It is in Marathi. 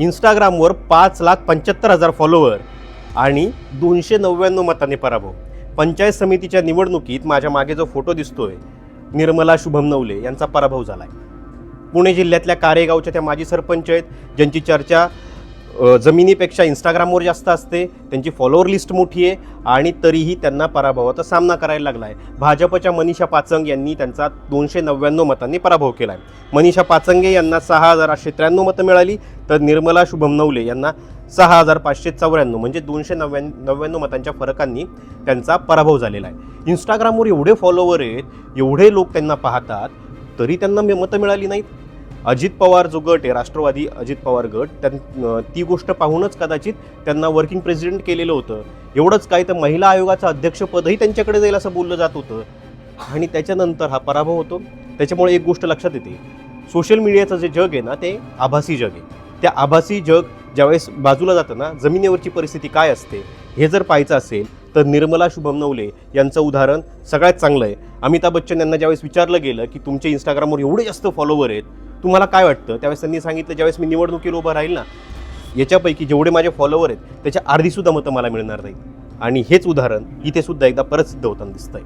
इंस्टाग्रामवर 5,75,000 फॉलोवर आणि 299 मतांनी पराभव. पंचायत समितीच्या निवडणुकीत माझ्या मागे जो फोटो दिसतोय, निर्मला शुभम नवले यांचा पराभव झालाय. पुणे जिल्ह्यातल्या कारेगावच्या त्या माजी सरपंच आहेत, ज्यांची चर्चा जमिनीपेक्षा इंस्टाग्रामवर जास्त असते, त्यांची फॉलोअर लिस्ट मोठी आहे आणि तरीही त्यांना पराभवाचा सामना करायला लागला आहे. भाजपच्या मनीषा पाचंग यांनी त्यांचा 299 मतांनी पराभव केला आहे. मनीषा पाचंगे यांना 6,893 मतं मिळाली, तर निर्मला शुभम नवले यांना 6,594 म्हणजे 299 मतांच्या फरकांनी त्यांचा पराभव झालेला आहे. इंस्टाग्रामवर एवढे फॉलोवर आहेत, एवढे लोक त्यांना पाहतात, तरी त्यांना मतं मिळाली नाहीत. अजित पवार जो गट आहे, राष्ट्रवादी अजित पवार गट, ती गोष्ट पाहूनच कदाचित त्यांना वर्किंग प्रेसिडेंट केलेलं होतं. एवढंच काय तर महिला आयोगाचं अध्यक्षपदही त्यांच्याकडे जाईल असं बोललं जात होतं आणि त्याच्यानंतर हा पराभव होतो. त्याच्यामुळे एक गोष्ट लक्षात येते, सोशल मीडियाचं जे जग आहे ना, ते आभासी जग आहे. त्या आभासी जग ज्यावेळेस बाजूला जातं ना, जमिनीवरची परिस्थिती काय असते हे जर पाहायचं असेल तर निर्मला शुभम नवले यांचं उदाहरण सगळ्यात चांगलं आहे. अमिताभ बच्चन यांना ज्यावेळेस विचारलं गेलं की तुमचे इंस्टाग्रामवर एवढे जास्त फॉलोवर आहेत, तुम्हाला काय वाटतं, त्यावेळेस त्यांनी सांगितलं, ज्यावेळेस मी निवडणुकीला उभं राहील ना, याच्यापैकी जेवढे माझे फॉलोवर आहेत त्याच्या अर्धीसुद्धा मतं मला मिळणार नाही. आणि हेच उदाहरण इथे सुद्धा एकदा परत सिद्ध होताना दिसतंय.